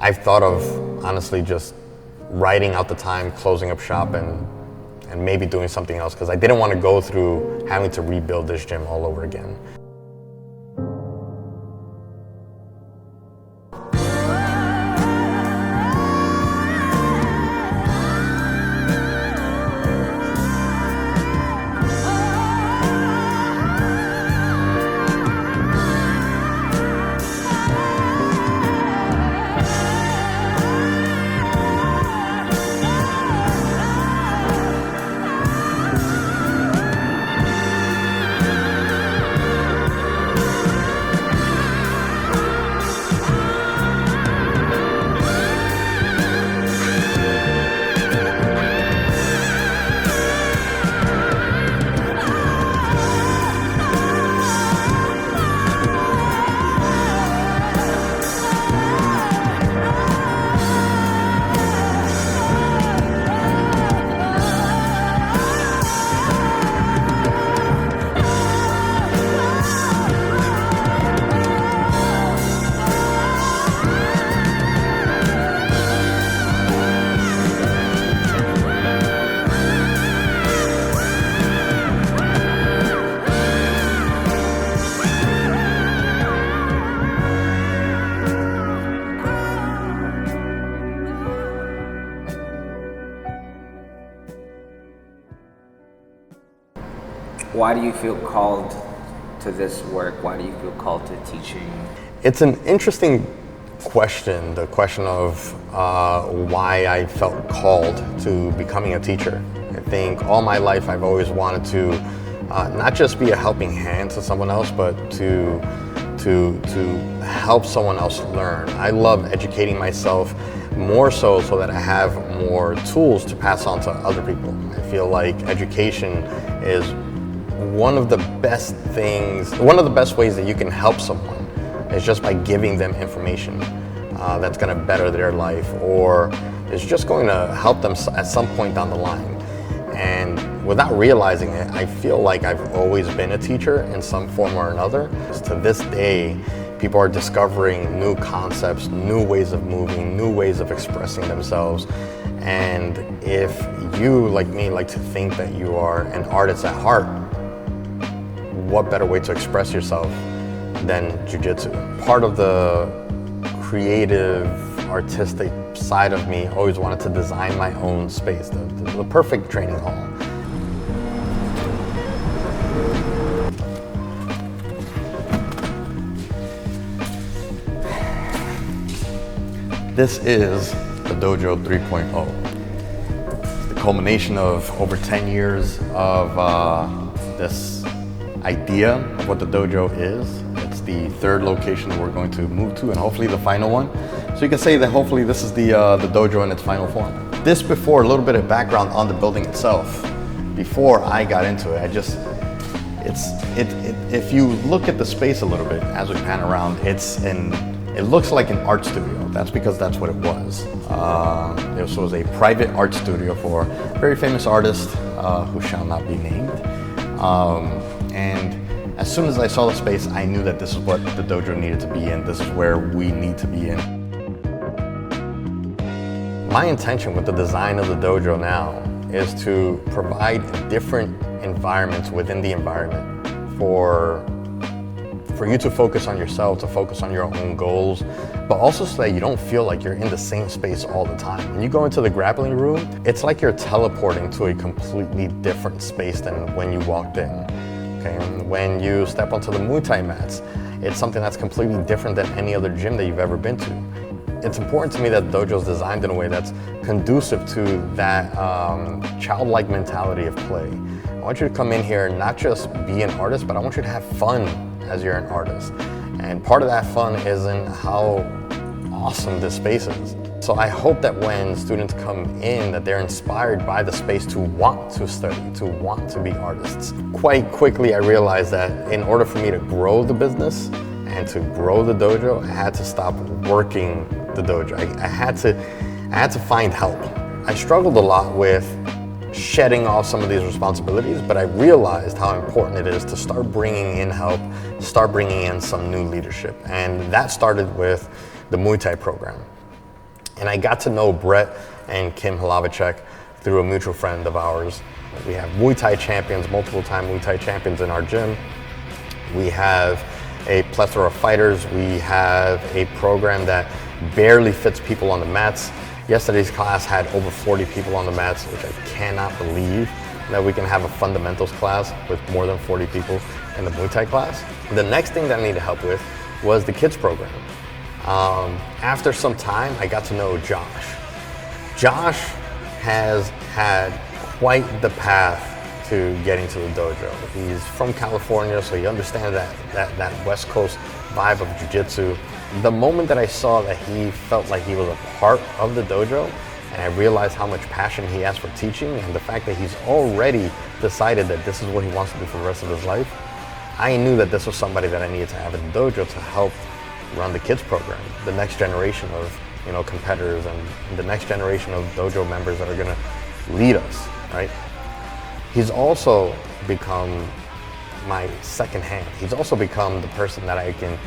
I've thought of honestly just writing out the time, closing up shop, and maybe doing something else, because I didn't want to go through having to rebuild this gym all over again. Why do you feel called to this work? Why do you feel called to teaching? It's an interesting question, the question of why I felt called to becoming a teacher. I think all my life I've always wanted to not just be a helping hand to someone else, but to help someone else learn. I love educating myself more so that I have more tools to pass on to other people. I feel like education is one of the best ways that you can help someone is just by giving them information that's going to better their life, or is just going to help them at some point down the line. And without realizing it, I feel like I've always been a teacher in some form or another. To this day, people are discovering new concepts, new ways of moving, new ways of expressing themselves. And if you, like me, like to think that you are an artist at heart, what better way to express yourself than jiu-jitsu? Part of the creative, artistic side of me always wanted to design my own space, the perfect training hall. This is the Dojo 3.0. It's the culmination of over 10 years of this idea of what the dojo is. It's the third location that we're going to move to, and hopefully the final one. So you can say that hopefully this is the dojo in its final form. This before, a little bit of background on the building itself. Before I got into it, if you look at the space a little bit as we pan around, it looks like an art studio. That's because that's what it was. This was a private art studio for a very famous artist who shall not be named. And as soon as I saw the space, I knew that this is what the dojo needed to be in. This is where we need to be in. My intention with the design of the dojo now is to provide different environments within the environment for you to focus on yourself, to focus on your own goals, but also so that you don't feel like you're in the same space all the time. When you go into the grappling room, it's like you're teleporting to a completely different space than when you walked in. Okay? When you step onto the Muay Thai mats, it's something that's completely different than any other gym that you've ever been to. It's important to me that the dojo is designed in a way that's conducive to that childlike mentality of play. I want you to come in here and not just be an artist, but I want you to have fun as you're an artist. And part of that fun is in how awesome this space is. So I hope that when students come in, that they're inspired by the space to want to study, to want to be artists. Quite quickly, I realized that in order for me to grow the business and to grow the dojo, I had to stop working the dojo. I had to find help. I struggled a lot with shedding off some of these responsibilities, but I realized how important it is to start bringing in help, start bringing in some new leadership. And that started with the Muay Thai program. And I got to know Brett and Kim Hlavacek through a mutual friend of ours. We have Muay Thai champions, multiple time Muay Thai champions in our gym. We have a plethora of fighters. We have a program that barely fits people on the mats. Yesterday's class had over 40 people on the mats, which I cannot believe that we can have a fundamentals class with more than 40 people in the Muay Thai class. The next thing that I needed help with was the kids program. After some time, I got to know Josh. Josh has had quite the path to getting to the dojo. He's from California, so he understands that West Coast vibe of jiu-jitsu. The moment that I saw that he felt like he was a part of the dojo, and I realized how much passion he has for teaching, and the fact that he's already decided that this is what he wants to do for the rest of his life, I knew that this was somebody that I needed to have in the dojo to help run the kids program, the next generation of competitors and the next generation of dojo members that are going to lead us, right? He's also become my second hand. He's also become the person that I can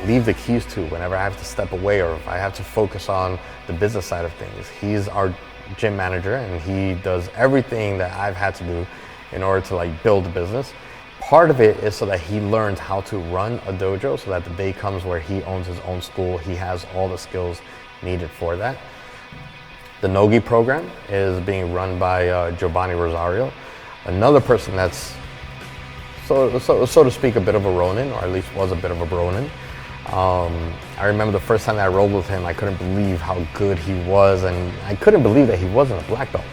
leave the keys to whenever I have to step away or if I have to focus on the business side of things. He's our gym manager and he does everything that I've had to do in order to build the business. Part of it is so that he learns how to run a dojo so that the day comes where he owns his own school, he has all the skills needed for that. The Nogi program is being run by Giovanni Rosario, another person that's so to speak a bit of a Ronin, or at least was a bit of a Ronin. I remember the first time that I rolled with him, I couldn't believe how good he was, and I couldn't believe that he wasn't a black belt.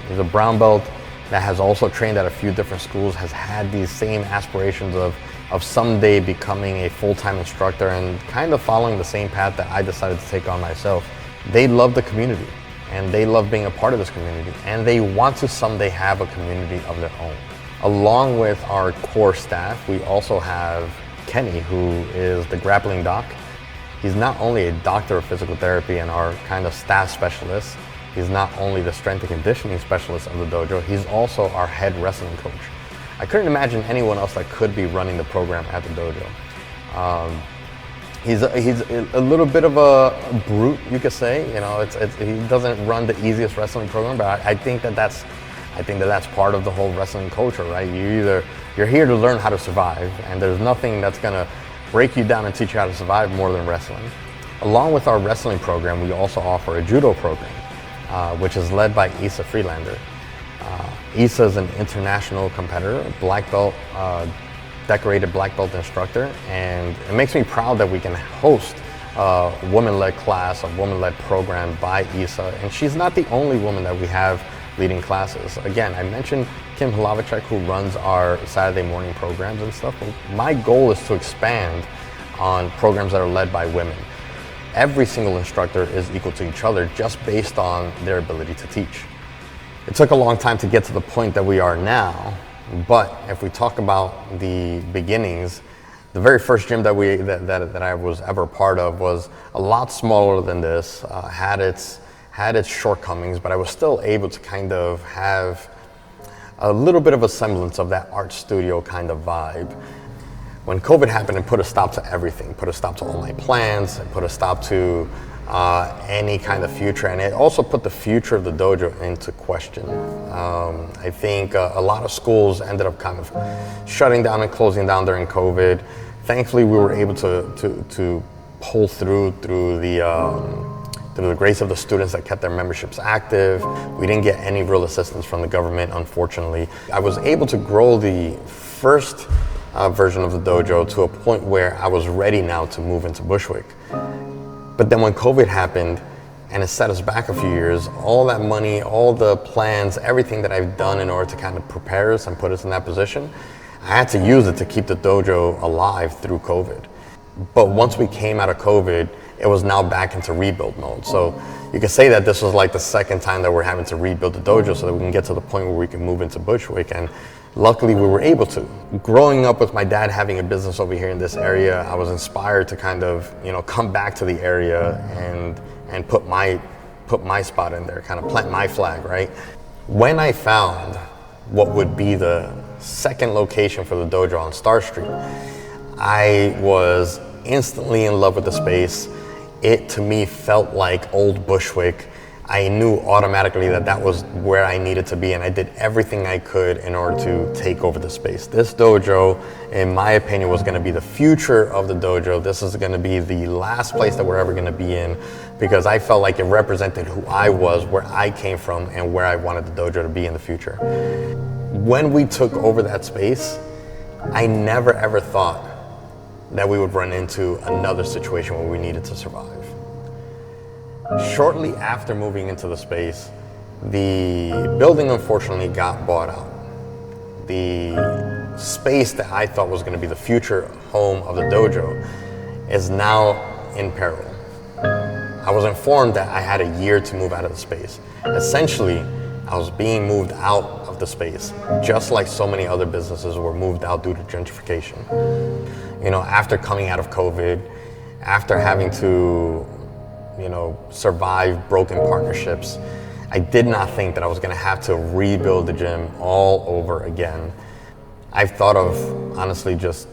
He's a brown belt that has also trained at a few different schools, has had these same aspirations of someday becoming a full-time instructor and kind of following the same path that I decided to take on myself. They love the community and they love being a part of this community and they want to someday have a community of their own. Along with our core staff, we also have Kenny, who is the grappling doc. He's not only a doctor of physical therapy and our kind of staff specialist, he's not only the strength and conditioning specialist of the dojo, he's also our head wrestling coach. I couldn't imagine anyone else that could be running the program at the dojo. He's a little bit of a brute, you could say. He doesn't run the easiest wrestling program, but I think that's part of the whole wrestling culture, right? You're here to learn how to survive, and there's nothing that's gonna break you down and teach you how to survive more than wrestling. Along with our wrestling program, we also offer a judo program, which is led by Issa Freelander. Issa is an international competitor, black belt, decorated black belt instructor, and it makes me proud that we can host a woman-led class, a woman-led program by Issa, and she's not the only woman that we have leading classes. Again, I mentioned Kim Hlavacek, who runs our Saturday morning programs and stuff. My goal is to expand on programs that are led by women. Every single instructor is equal to each other just based on their ability to teach. It took a long time to get to the point that we are now, but if we talk about the beginnings, the very first gym that I was ever part of was a lot smaller than this, had its shortcomings, but I was still able to kind of have a little bit of a semblance of that art studio kind of vibe. When COVID happened, it put a stop to everything, put a stop to all my plans, it put a stop to any kind of future, and it also put the future of the dojo into question. I think a lot of schools ended up kind of shutting down and closing down during COVID. Thankfully, we were able to pull through the grace of the students that kept their memberships active. We didn't get any real assistance from the government, unfortunately. I was able to grow the first version of the dojo to a point where I was ready now to move into Bushwick. But then when COVID happened and it set us back a few years, all that money, all the plans, everything that I've done in order to kind of prepare us and put us in that position, I had to use it to keep the dojo alive through COVID. But once we came out of COVID, it was now back into rebuild mode. So you could say that this was like the second time that we're having to rebuild the dojo so that we can get to the point where we can move into Bushwick. And luckily we were able to. Growing up with my dad having a business over here in this area, I was inspired to kind of, come back to the area and put my spot in there, kind of plant my flag, right? When I found what would be the second location for the dojo on Star Street, I was instantly in love with the space. it to me felt like old Bushwick. I knew automatically that that was where I needed to be, and I did everything I could in order to take over the space. This dojo, in my opinion, was going to be the future of the dojo. This is going to be the last place that we're ever going to be in, because I felt like it represented who I was, where I came from, and where I wanted the dojo to be in the future. When we took over that space, I never ever thought that we would run into another situation where we needed to survive. Shortly after moving into the space, the building unfortunately got bought out. The space that I thought was going to be the future home of the dojo is now in peril. I was informed that I had a year to move out of the space. Essentially, I was being moved out of the space, just like so many other businesses were moved out due to gentrification. You know, after coming out of COVID, after having to survive broken partnerships, I did not think that I was going to have to rebuild the gym all over again. I've thought of, honestly, just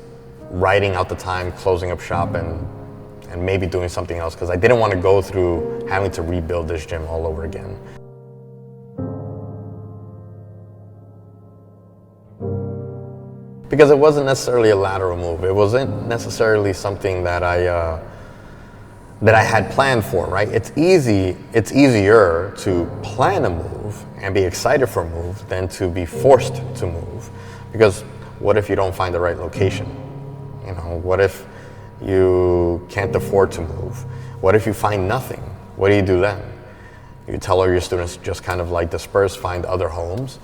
writing out the time, closing up shop, and maybe doing something else, because I didn't want to go through having to rebuild this gym all over again. Because it wasn't necessarily a lateral move. It wasn't necessarily something that I had planned for, right? It's easier to plan a move and be excited for a move than to be forced to move. Because what if you don't find the right location? You know, what if you can't afford to move? What if you find nothing? What do you do then? You tell all your students to just kind of like disperse, find other homes.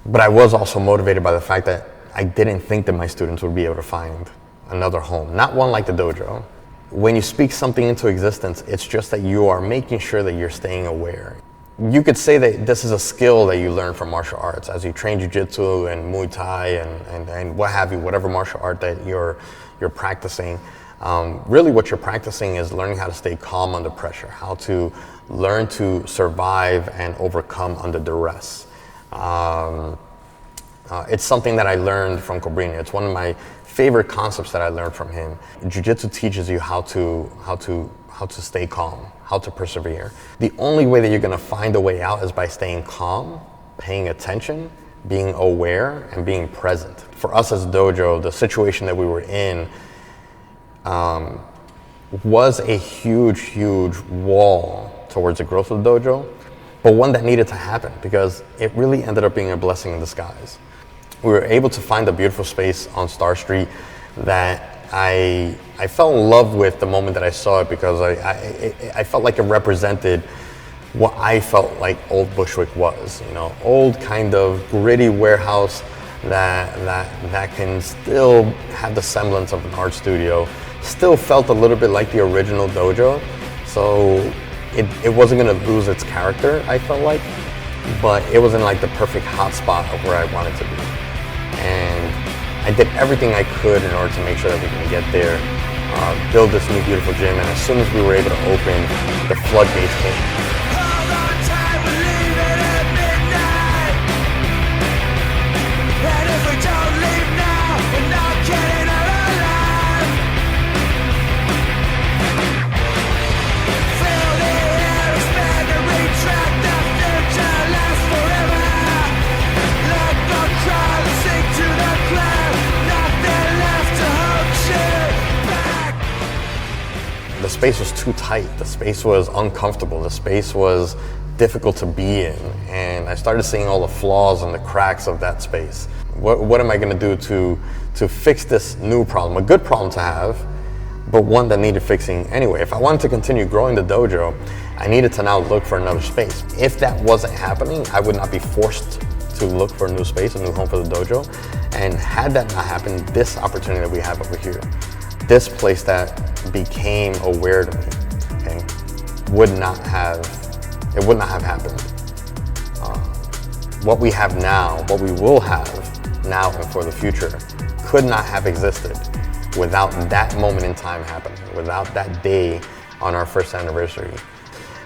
But I was also motivated by the fact that I didn't think that my students would be able to find another home, not one like the dojo. When you speak something into existence, it's just that you are making sure that you're staying aware. You could say that this is a skill that you learn from martial arts as you train jiu-jitsu and Muay Thai and what have you, whatever martial art that you're practicing. Really what you're practicing is learning how to stay calm under pressure, how to learn to survive and overcome under duress. It's something that I learned from Cabrini. It's one of my favorite concepts that I learned from him. Jiu-jitsu teaches you how to stay calm, how to persevere. The only way that you're going to find a way out is by staying calm, paying attention, being aware, and being present. For us as dojo, the situation that we were in was a huge wall towards the growth of the dojo, but one that needed to happen because it really ended up being a blessing in disguise. We were able to find a beautiful space on Star Street that I fell in love with the moment that I saw it, because I felt like it represented what I felt like old Bushwick was. You know, old kind of gritty warehouse that can still have the semblance of an art studio. Still felt a little bit like the original dojo, so it wasn't going to lose its character, I felt like, but it was in like the perfect hot spot of where I wanted to be. And I did everything I could in order to make sure that we can get there, build this new beautiful gym, and as soon as we were able to open, the floodgates came. The space was too tight, the space was uncomfortable, the space was difficult to be in, and I started seeing all the flaws and the cracks of that space. What am I going to do to fix this new problem? A good problem to have, but one that needed fixing anyway. If I wanted to continue growing the dojo, I needed to now look for another space. If that wasn't happening, I would not be forced to look for a new space, a new home for the dojo. And had that not happened, this opportunity that we have over here, this place that became aware to me, okay, would not have happened. What we have now, what we will have now and for the future, could not have existed without that moment in time happening, without that day on our first anniversary.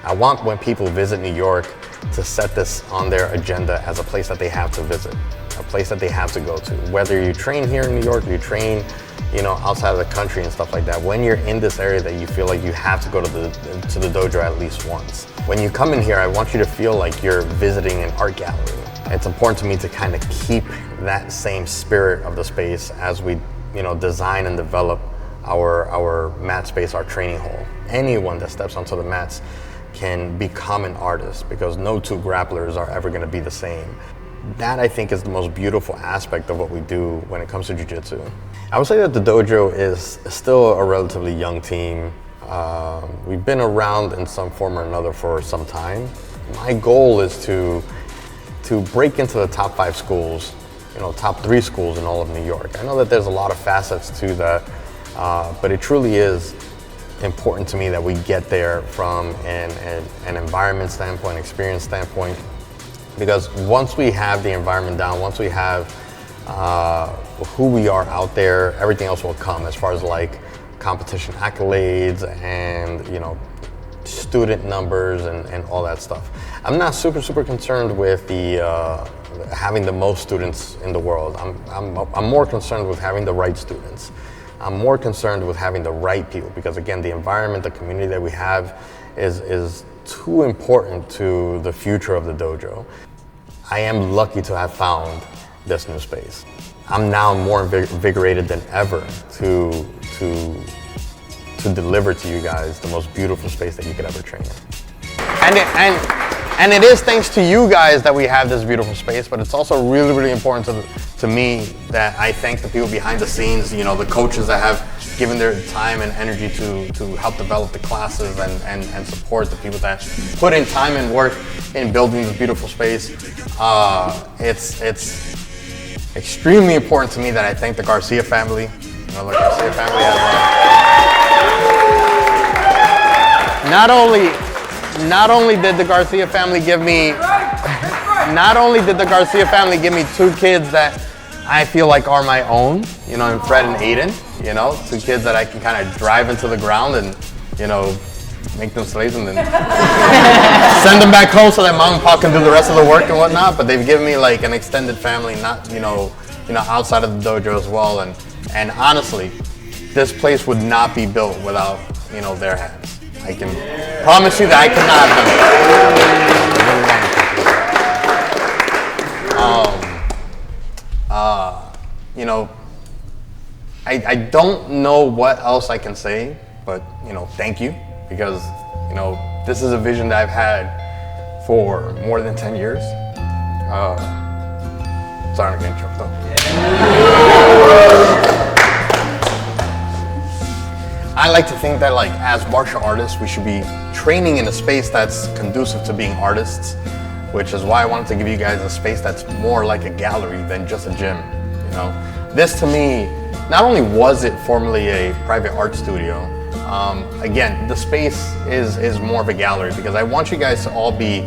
I want when people visit New York to set this on their agenda as a place that they have to visit. a place that they have to go to. Whether you train here in New York or you train, outside of the country and stuff like that, when you're in this area that you feel like you have to go to the dojo at least once. When you come in here, I want you to feel like you're visiting an art gallery. It's important to me to kind of keep that same spirit of the space as we, design and develop our mat space, our training hall. Anyone that steps onto the mats can become an artist because no two grapplers are ever going to be the same. That, I think, is the most beautiful aspect of what we do when it comes to jiu-jitsu. I would say that the dojo is still a relatively young team. We've been around in some form or another for some time. My goal is to break into the top 5 schools, top 3 schools in all of New York. I know that there's a lot of facets to that, but it truly is important to me that we get there from an environment standpoint, experience standpoint, because once we have the environment down, once we have who we are out there, everything else will come as far as like competition accolades and student numbers and all that stuff. I'm not super concerned with the having the most students in the world. I'm more concerned with having the right students. I'm more concerned with having the right people because, again, the environment, the community that we have is too important to the future of the dojo. I am lucky to have found this new space. I'm now more invigorated than ever to deliver to you guys the most beautiful space that you could ever train in. And it is thanks to you guys that we have this beautiful space, but it's also really important to me that I thank the people behind the scenes, the coaches that have given their time and energy to help develop the classes and support the people that put in time and work in building this beautiful space. It's extremely important to me that I thank the Garcia family. The Garcia family has not only did the Garcia family give me 2 kids that I feel like are my own, in Fred and Aiden, 2 kids that I can kind of drive into the ground and, make them slaves and then send them back home so that mom and pop can do the rest of the work and whatnot. But they've given me like an extended family, not, outside of the dojo as well. And honestly, this place would not be built without, their hands. I can promise you that I could not have done it. I don't know what else I can say, but thank you, because this is a vision that I've had for more than 10 years. Sorry, I'm getting choked up. I like to think that as martial artists, we should be training in a space that's conducive to being artists, which is why I wanted to give you guys a space that's more like a gallery than just a gym. This to me, not only was it formerly a private art studio, again, the space is more of a gallery because I want you guys to all be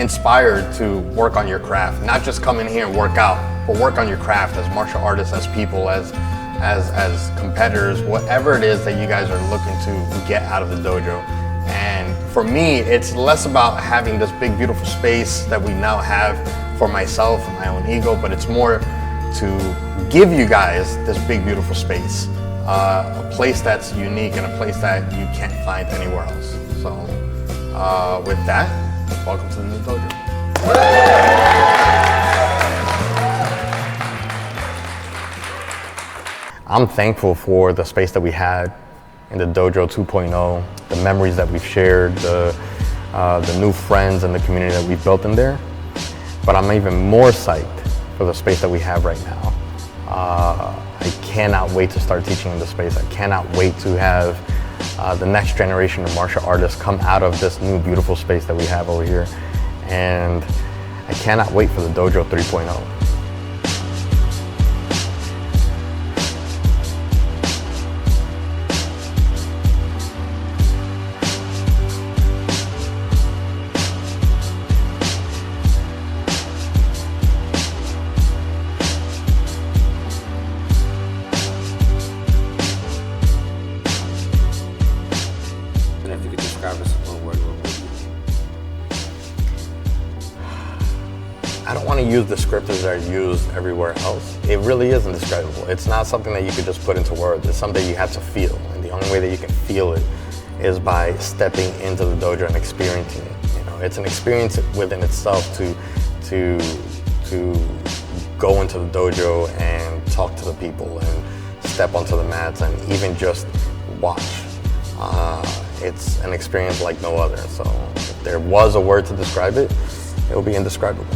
inspired to work on your craft, not just come in here and work out, but work on your craft as martial artists, as people, as competitors, whatever it is that you guys are looking to get out of the dojo. And for me, it's less about having this big, beautiful space that we now have for myself and my own ego, but it's more to give you guys this big, beautiful space, a place that's unique and a place that you can't find anywhere else. So with that, welcome to the new dojo. I'm thankful for the space that we had in the Dojo 2.0, the memories that we've shared, the new friends and the community that we've built in there. But I'm even more psyched for the space that we have right now. I cannot wait to start teaching in this space. I cannot wait to have the next generation of martial artists come out of this new beautiful space that we have over here. And I cannot wait for the Dojo 3.0. If you could describe us in one word, what would it be? I don't want to use descriptors that are used everywhere else. It really is indescribable. It's not something that you could just put into words. It's something you have to feel. And the only way that you can feel it is by stepping into the dojo and experiencing it. You know, it's an experience within itself to go into the dojo and talk to the people and step onto the mats and even just watch. It's an experience like no other. So if there was a word to describe it, it would be indescribable.